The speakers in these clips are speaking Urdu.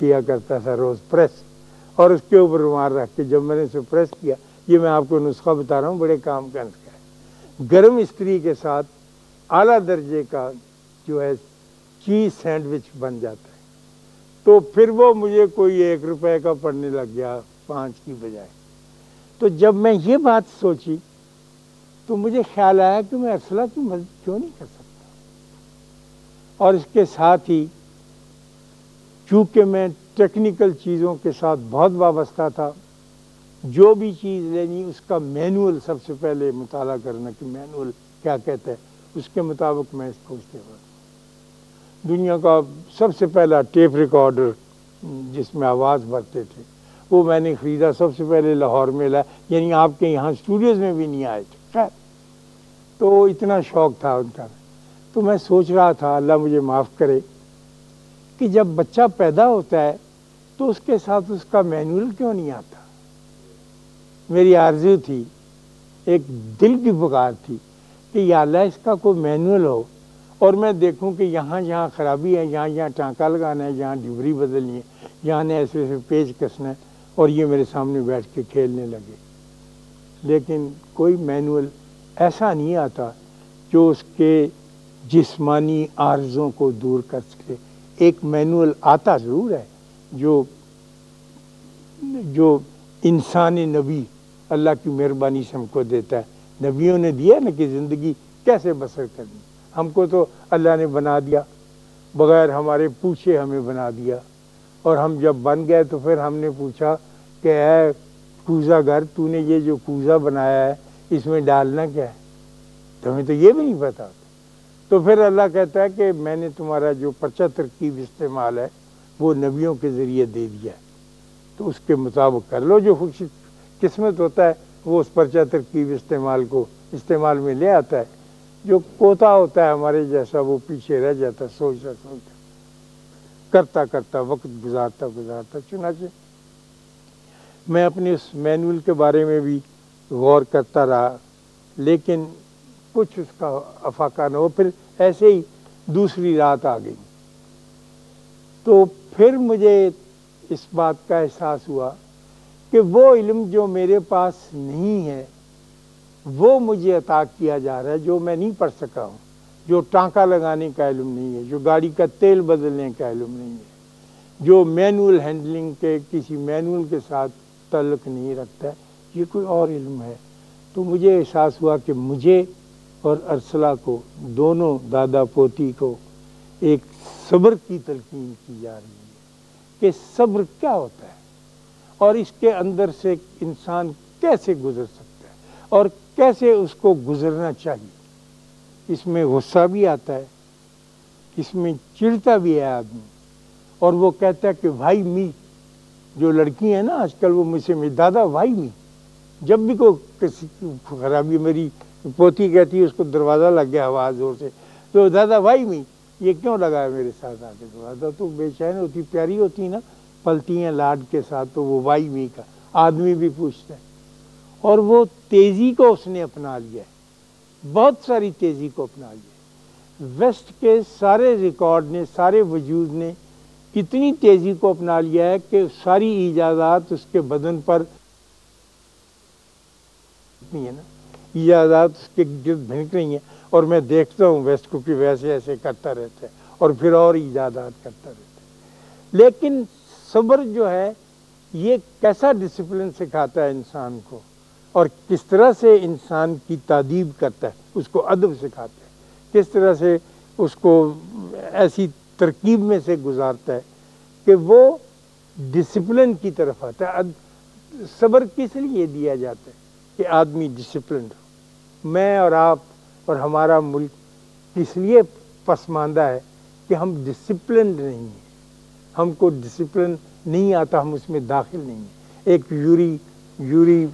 کیا کرتا تھا روز پریس، اور اس کے اوپر رومال رکھ کے جب میں نے اسے پریس کیا، یہ میں آپ کو نسخہ بتا رہا ہوں، بڑے کام کا نسخہ ہے، گرم استری کے ساتھ اعلیٰ درجے کا جو ہے چیز سینڈوچ بن جاتا ہے۔ تو پھر وہ مجھے کوئی 1 روپے کا پڑنے لگ گیا 5 کی بجائے۔ تو جب میں یہ بات سوچی تو مجھے خیال آیا کہ میں ارسلہ کی مدد کیوں نہیں کر سکتا، اور اس کے ساتھ ہی چونکہ میں ٹیکنیکل چیزوں کے ساتھ بہت وابستہ تھا، جو بھی چیز لینی اس کا مینول سب سے پہلے مطالعہ کرنا کہ مینول کیا کہتا ہے، اس کے مطابق میں اس کو استعمال۔ دنیا کا سب سے پہلا ٹیپ ریکارڈر جس میں آواز بھرتے تھے وہ میں نے خریدا، سب سے پہلے لاہور میں لایا، یعنی آپ کے یہاں اسٹوڈیوز میں بھی نہیں آئے تھے، خیر تو اتنا شوق تھا ان کا۔ تو میں سوچ رہا تھا اللہ مجھے معاف کرے کہ جب بچہ پیدا ہوتا ہے تو اس کے ساتھ اس کا مینول کیوں نہیں آتا۔ میری آرزو تھی، ایک دل کی پکار تھی کہ یا اللہ اس کا کوئی مینول ہو، اور میں دیکھوں کہ یہاں جہاں خرابی ہے، یہاں ٹانکا لگانا ہے، یہاں ڈبری بدلنی ہے، یہاں نے ایسے ایسے پیچ کسنا ہے، اور یہ میرے سامنے بیٹھ کے کھیلنے لگے۔ لیکن کوئی مینول ایسا نہیں آتا جو اس کے جسمانی عارضوں کو دور کر سکے۔ ایک مینول آتا ضرور ہے جو انسان نبی اللہ کی مہربانی سے ہم کو دیتا ہے، نبیوں نے دیا نا کہ زندگی کیسے بسر کرنی۔ ہم کو تو اللہ نے بنا دیا، بغیر ہمارے پوچھے ہمیں بنا دیا، اور ہم جب بن گئے تو پھر ہم نے پوچھا کہ اے کوزہ گر، تو نے یہ جو کوزہ بنایا ہے اس میں ڈالنا کیا ہے، تمہیں تو یہ بھی نہیں پتا۔ تو پھر اللہ کہتا ہے کہ میں نے تمہارا جو پرچہ ترکیب استعمال ہے وہ نبیوں کے ذریعے دے دیا ہے، تو اس کے مطابق کر لو۔ جو خوش قسمت ہوتا ہے وہ اس پرچہ ترکیب استعمال میں لے آتا ہے، جو کوتا ہوتا ہے ہمارے جیسا وہ پیچھے رہ جاتا، سوچتا کرتا کرتا وقت گزارتا۔ چنانچہ میں اپنے اس مینول کے بارے میں بھی غور کرتا رہا، لیکن کچھ اس کا افاقہ نہ ہو۔ پھر ایسے ہی دوسری رات آ گئی، تو پھر مجھے اس بات کا احساس ہوا کہ وہ علم جو میرے پاس نہیں ہے وہ مجھے عطا کیا جا رہا ہے، جو میں نہیں پڑھ سکا ہوں، جو ٹانکا لگانے کا علم نہیں ہے، جو گاڑی کا تیل بدلنے کا علم نہیں ہے، جو مینول ہینڈلنگ کے کسی مینول کے ساتھ تعلق نہیں رکھتا ہے، یہ کوئی اور علم ہے۔ تو مجھے احساس ہوا کہ مجھے اور ارسلہ کو، دونوں دادا پوتی کو، ایک صبر کی تلقین کی جا رہی ہے کہ صبر کیا ہوتا ہے، اور اس کے اندر سے انسان کیسے گزر سکتا ہے، اور کیسے اس کو گزرنا چاہیے۔ اس میں غصہ بھی آتا ہے، اس میں چڑھتا بھی ہے آدمی، اور وہ کہتا ہے کہ بھائی می، جو لڑکی ہے نا آج کل وہ مجھ سے دادا بھائی می، جب بھی کوئی کسی خرابی، میری پوتی کہتی ہے اس کو دروازہ لگ گیا آواز زور سے، تو دادا بھائی می یہ کیوں لگا ہے میرے ساتھ آ کے دروازہ، تو بے چین ہوتی، پیاری ہوتی نا، پلتی ہیں لاڈ کے ساتھ، تو وہ بھائی می کا آدمی بھی پوچھتا ہے۔ اور وہ تیزی کو اس نے اپنا لیا ہے، بہت ساری تیزی کو اپنا لیا ہے۔ ویسٹ کے سارے ریکارڈ نے، سارے وجود نے اتنی تیزی کو اپنا لیا ہے کہ ساری ایجادات اس کے بدن پر ہے نا، ایجادات اس کے گرد بھنک رہی ہیں، اور میں دیکھتا ہوں ویسٹ کو کہ ویسے ایسے کرتا رہتا ہے، اور پھر اور ایجادات کرتا رہتا ہے۔ لیکن صبر جو ہے یہ کیسا ڈسپلن سکھاتا ہے انسان کو، اور کس طرح سے انسان کی تادیب کرتا ہے، اس کو ادب سکھاتا ہے، کس طرح سے اس کو ایسی ترکیب میں سے گزارتا ہے کہ وہ ڈسپلن کی طرف آتا ہے۔ صبر کس لیے دیا جاتا ہے کہ آدمی ڈسپلنڈ ہو۔ میں اور آپ اور ہمارا ملک اس لیے پسماندہ ہے کہ ہم ڈسپلنڈ نہیں ہیں، ہم کو ڈسپلن نہیں آتا، ہم اس میں داخل نہیں ہیں۔ ایک یوری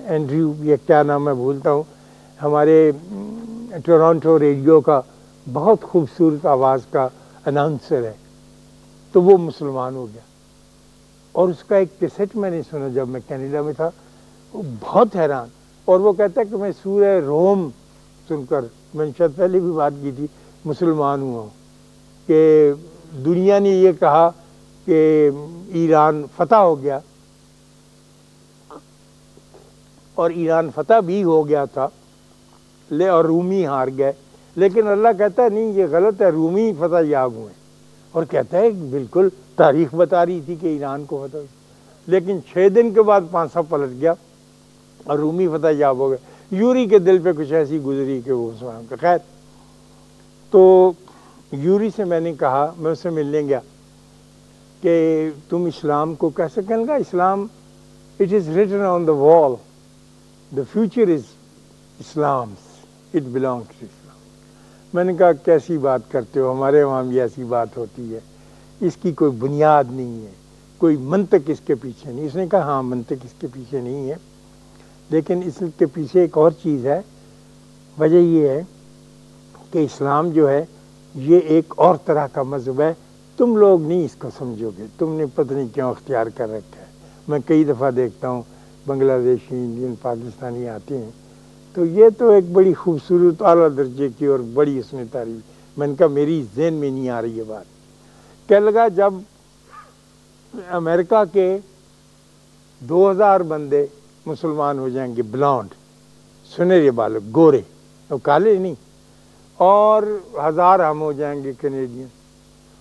اینڈریو، یہ کیا نام ہے بھولتا ہوں، ہمارے ٹورانٹو ریڈیو کا بہت خوبصورت آواز کا اناؤنسر ہے، تو وہ مسلمان ہو گیا، اور اس کا ایک کیسٹ میں نے سنا جب میں کینیڈا میں تھا، وہ بہت حیران، اور وہ کہتا ہے کہ میں سورہ روم سن کر، میں نے شاید پہلے بھی بات کی تھی، مسلمان ہوا ہوں، کہ دنیا نے یہ کہا کہ ایران فتح ہو گیا، اور ایران فتح بھی ہو گیا تھا اور رومی ہار گئے، لیکن اللہ کہتا ہے نہیں یہ غلط ہے، رومی فتح یاب ہوئے، اور کہتا ہے بالکل تاریخ بتا رہی تھی کہ ایران کو فتح ہوئی، لیکن 6 دن کے بعد پانسا پلٹ گیا اور رومی فتح یاب ہو گئے۔ یوری کے دل پہ کچھ ایسی گزری کہ وہ خیر، تو یوری سے میں نے کہا، میں اس سے ملنے گیا کہ تم اسلام کو کیسے کہنے گا؟ Islam it is written on the wall, the future is Islam, it belongs to Islam. میں نے کہا کیسی بات کرتے ہو، ہمارے وہاں بھی ایسی بات ہوتی ہے، اس کی کوئی بنیاد نہیں ہے، کوئی منطق اس کے پیچھے نہیں۔ اس نے کہا ہاں منطق اس کے پیچھے نہیں ہے، لیکن اس کے پیچھے ایک اور چیز ہے، وجہ یہ ہے کہ اسلام جو ہے یہ ایک اور طرح کا مذہب ہے، تم لوگ نہیں اس کو سمجھو گے، تم نے پتہ نہیں کیوں اختیار کر رکھا ہے۔ میں کئی دفعہ دیکھتا ہوں بنگلہ دیشی، انڈین، پاکستانی آتے ہیں تو یہ تو ایک بڑی خوبصورت اعلیٰ درجے کی اور بڑی اس نے تعریف، میں نے کہا میری ذہن میں نہیں آ رہی یہ بات۔ کہنے لگا جب امریکہ کے 2000 بندے مسلمان ہو جائیں گے، بلانڈ، سنہرے بالوں، گورے، اور کالے نہیں، اور 1000 ہم ہو جائیں گے کینیڈین،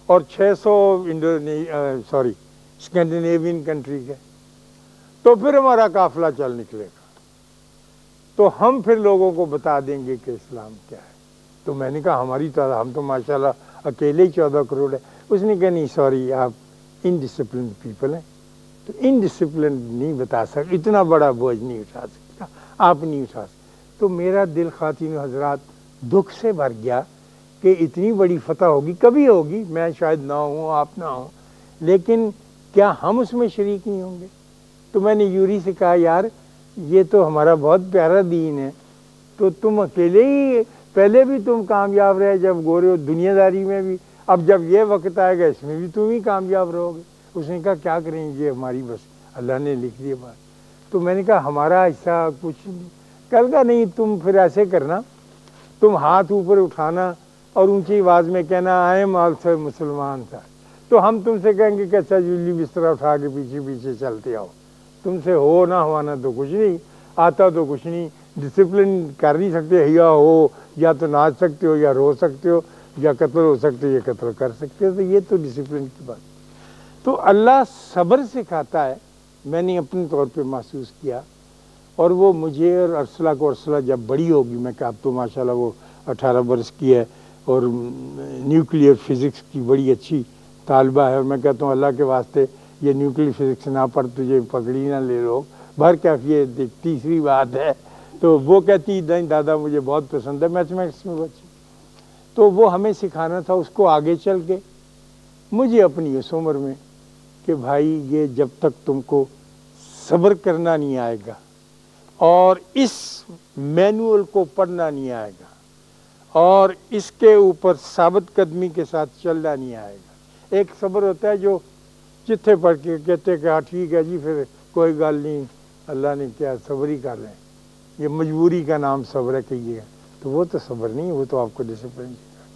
اور 600 اسکینڈینیوین کنٹری کے، تو پھر ہمارا قافلہ چل نکلے گا، تو ہم پھر لوگوں کو بتا دیں گے کہ اسلام کیا ہے۔ تو میں نے کہا ہماری تعداد، ہم تو ماشاءاللہ اکیلے ہی 14 کروڑ ہے۔ اس نے کہا نہیں سوری، آپ انڈسپلنڈ پیپل ہیں، تو انڈسپلنڈ نہیں بتا سکتے، اتنا بڑا بوجھ نہیں اٹھا سکتا، آپ نہیں اٹھا سکتے۔ تو میرا دل خواتین و حضرات دکھ سے بھر گیا کہ اتنی بڑی فتح ہوگی، کبھی ہوگی، میں شاید نہ ہوں، آپ نہ ہوں، لیکن کیا ہم اس میں شریک نہیں ہوں گے؟ تو میں نے یوری سے کہا یار یہ تو ہمارا بہت پیارا دین ہے، تو تم اکیلے ہی پہلے بھی تم کامیاب رہے جب گورے ہو، دنیا داری میں بھی، اب جب یہ وقت آئے گا اس میں بھی تم ہی کامیاب رہو گے۔ اس نے کہا کیا کریں، یہ ہماری بس اللہ نے لکھ دی بات۔ تو میں نے کہا ہمارا ایسا کچھ نہیں۔ کل کا نہیں، تم پھر ایسے کرنا، تم ہاتھ اوپر اٹھانا اور اونچی آواز میں کہنا آئی ایم آلسو مسلمان تھا، تو ہم تم سے کہیں گے کہ اچھا جلی بستر اٹھا کے پیچھے پیچھے چلتے آؤ، تم سے ہو نہ ہوانا تو کچھ نہیں، آتا تو کچھ نہیں، ڈسپلن کر نہیں سکتے، یا ہو یا تو ناچ سکتے ہو، یا رو سکتے ہو، یا قتل ہو سکتے ہو، یا قتل کر سکتے ہو، تو یہ تو ڈسپلن کی بات۔ تو اللہ صبر سکھاتا ہے، میں نے اپنے طور پہ محسوس کیا، اور وہ مجھے اور ارسلہ کو، ارسلہ جب بڑی ہوگی، میں کہا اب تو ماشاءاللہ وہ 18 برس کی ہے اور نیوکلیئر فزکس کی بڑی اچھی طالبہ ہے، اور میں کہتا ہوں اللہ کے واسطے یہ نیوکلیئر فزکس نہ پڑھ تجھے پگڑی نہ لے لو، بھر کیا، یہ تیسری بات ہے۔ تو وہ کہتی نہیں دادا مجھے بہت پسند ہے میتھمیٹکس میں بچی، تو وہ ہمیں سکھانا تھا اس کو آگے چل کے، مجھے اپنی اس عمر میں، کہ بھائی یہ جب تک تم کو صبر کرنا نہیں آئے گا اور اس مینول کو پڑھنا نہیں آئے گا اور اس کے اوپر ثابت قدمی کے ساتھ چلنا نہیں آئے گا۔ ایک صبر ہوتا ہے جو چٹھے پڑھ کے کہتے کہ ہاں ٹھیک ہے جی پھر کوئی گل نہیں، اللہ نے کیا صبر ہی کر لیں، یہ مجبوری کا نام صبر ہے کہیے گا، تو وہ تو صبر نہیں، وہ تو آپ کو ڈسپلن سکھائے۔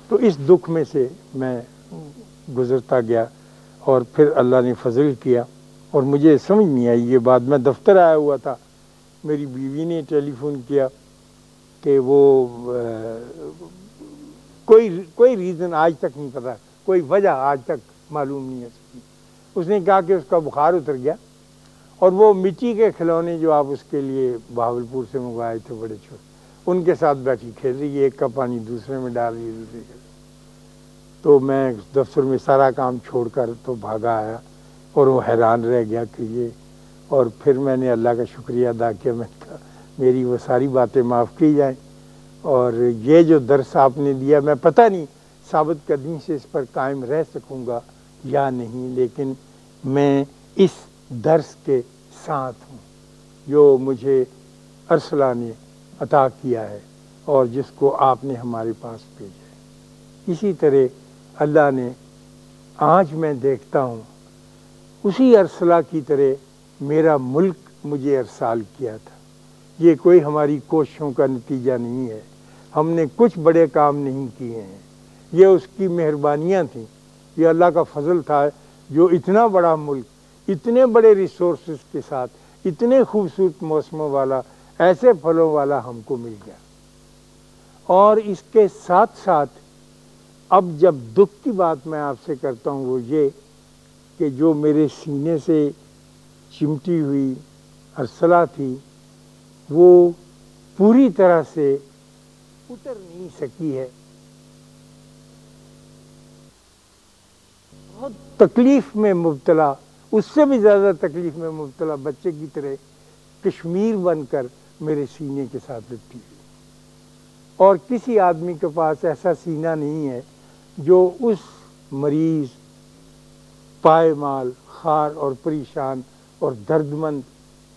تو اس دکھ میں سے میں گزرتا گیا، اور پھر اللہ نے فضل کیا، اور مجھے سمجھ نہیں آئی یہ بات، میں دفتر آیا ہوا تھا، میری بیوی نے ٹیلی فون کیا کہ وہ کوئی ریزن آج تک نہیں پتا، کوئی وجہ آج تک معلوم نہیں ہے اس کی۔ اس نے کہا کہ اس کا بخار اتر گیا، اور وہ مٹی کے کھلونے جو آپ اس کے لیے بہاولپور سے منگوائے تھے بڑے چھوٹے، ان کے ساتھ بیٹھی کھیل رہی ہے، ایک کا پانی دوسرے میں ڈال رہی ہے، دوسرے کے۔ تو میں دفتر میں سارا کام چھوڑ کر تو بھاگا آیا، اور وہ حیران رہ گیا کہ یہ، اور پھر میں نے اللہ کا شکریہ ادا کیا، میں نے کہا میری وہ ساری باتیں معاف کی جائیں، اور یہ جو درس آپ نے دیا، میں پتہ نہیں ثابت قدمی سے اس پر قائم رہ سکوں گا یا نہیں، لیکن میں اس درس کے ساتھ ہوں جو مجھے ارسلہ نے عطا کیا ہے اور جس کو آپ نے ہمارے پاس بھیجا ہے۔ اسی طرح اللہ نے، آج میں دیکھتا ہوں اسی ارسلہ کی طرح میرا ملک مجھے ارسال کیا تھا، یہ کوئی ہماری کوششوں کا نتیجہ نہیں ہے، ہم نے کچھ بڑے کام نہیں کیے ہیں، یہ اس کی مہربانیاں تھیں، یہ اللہ کا فضل تھا جو اتنا بڑا ملک اتنے بڑے ریسورسز کے ساتھ اتنے خوبصورت موسموں والا ایسے پھلوں والا ہم کو مل گیا۔ اور اس کے ساتھ ساتھ اب جب دکھ کی بات میں آپ سے کرتا ہوں وہ یہ کہ جو میرے سینے سے چمٹی ہوئی ارسلہ تھی وہ پوری طرح سے اتر نہیں سکی ہے۔ بہت تکلیف میں مبتلا، اس سے بھی زیادہ تکلیف میں مبتلا بچے کی طرح کشمیر بن کر میرے سینے کے ساتھ لپٹی ہوئی، اور کسی آدمی کے پاس ایسا سینہ نہیں ہے جو اس مریض پائمال خار اور پریشان اور درد مند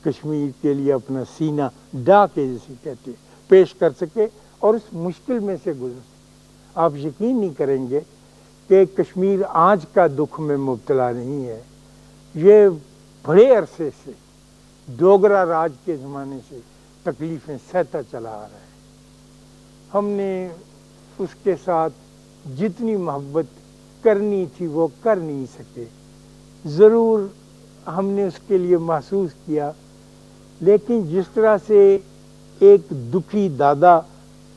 کشمیر کے لیے اپنا سینہ ڈا کے جسے کہتے پیش کر سکے اور اس مشکل میں سے گزر سکے۔ آپ یقین نہیں کریں گے کہ کشمیر آج کا دکھ میں مبتلا نہیں ہے، یہ بڑے عرصے سے ڈوگرا راج کے زمانے سے تکلیفیں سہتا چلا آ رہا ہے۔ ہم نے اس کے ساتھ جتنی محبت کرنی تھی وہ کر نہیں سکے، ضرور ہم نے اس کے لیے محسوس کیا، لیکن جس طرح سے ایک دکھی دادا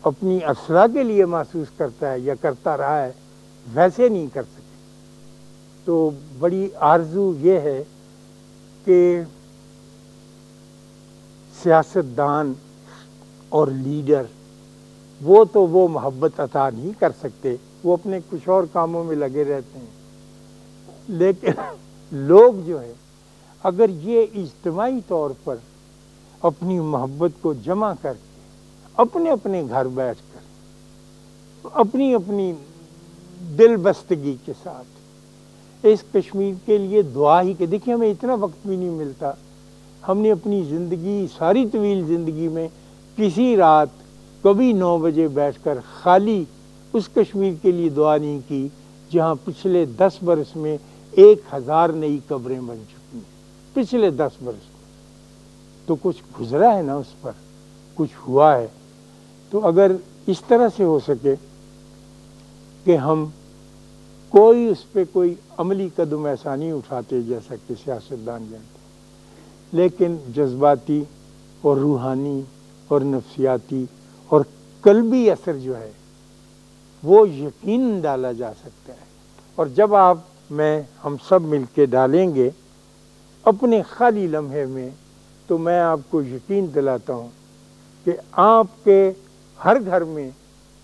اپنی ارسلہ کے لیے محسوس کرتا ہے یا کرتا رہا ہے ویسے نہیں کر سکے۔ تو بڑی آرزو یہ ہے کہ سیاستدان اور لیڈر وہ تو وہ محبت عطا نہیں کر سکتے، وہ اپنے کچھ اور کاموں میں لگے رہتے ہیں، لیکن لوگ جو ہے اگر یہ اجتماعی طور پر اپنی محبت کو جمع کر کے اپنے اپنے گھر بیٹھ کر اپنی اپنی دل بستگی کے ساتھ اس کشمیر کے لیے دعا ہی کہ دیکھیں ہمیں اتنا وقت بھی نہیں ملتا، ہم نے اپنی زندگی ساری طویل زندگی میں کسی رات کبھی 9 بجے بیٹھ کر خالی اس کشمیر کے لیے دعا نہیں کی جہاں پچھلے 10 برس میں 1000 نئی قبریں بن چکی ہیں، پچھلے 10 برس میں تو کچھ گزرا ہے نا، اس پر کچھ ہوا ہے۔ تو اگر اس طرح سے ہو سکے کہ ہم کوئی اس پہ کوئی عملی قدم ایسا نہیں اٹھاتے جیسا کہ سیاستدان جانتے، لیکن جذباتی اور روحانی اور نفسیاتی اور قلبی اثر جو ہے وہ یقین ڈالا جا سکتا ہے، اور جب آپ میں ہم سب مل کے ڈالیں گے اپنے خالی لمحے میں تو میں آپ کو یقین دلاتا ہوں کہ آپ کے ہر گھر میں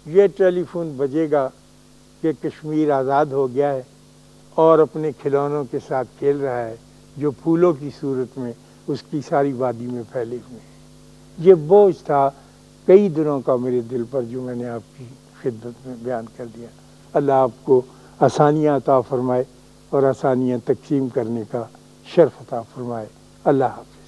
یہ ٹیلی فون بجے گا کہ کشمیر آزاد ہو گیا ہے اور اپنے کھلونوں کے ساتھ کھیل رہا ہے جو پھولوں کی صورت میں اس کی ساری وادی میں پھیلے ہوئے ہیں۔ یہ بوجھ تھا کئی دنوں کا میرے دل پر جو میں نے آپ کی خدمت میں بیان کر دیا۔ اللہ آپ کو آسانیاں عطا فرمائے اور آسانیاں تقسیم کرنے کا شرف عطا فرمائے۔ اللہ حافظ۔